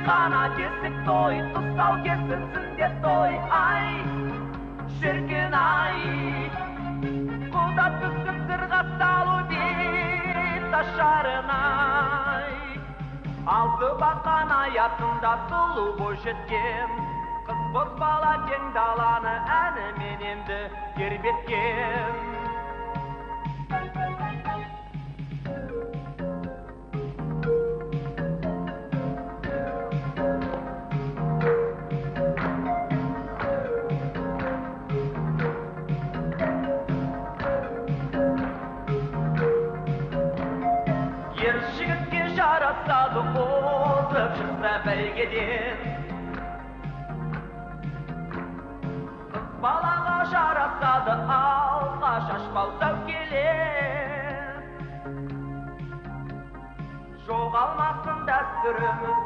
ғана десек той, тұсау кесілсін де той. Ай, шіркін ай, құда түсіп сырға салу бет ашарынай. Алты бақан аясында сұлу бойжеткен, қыз бозбала кең даланы әнімен енді тербеткен. Ер жігітке жарасады озып шықса бәйгеден, қыз балаға жарасады алға шашпау сәукелен. Жоғалмасын дәстүріміз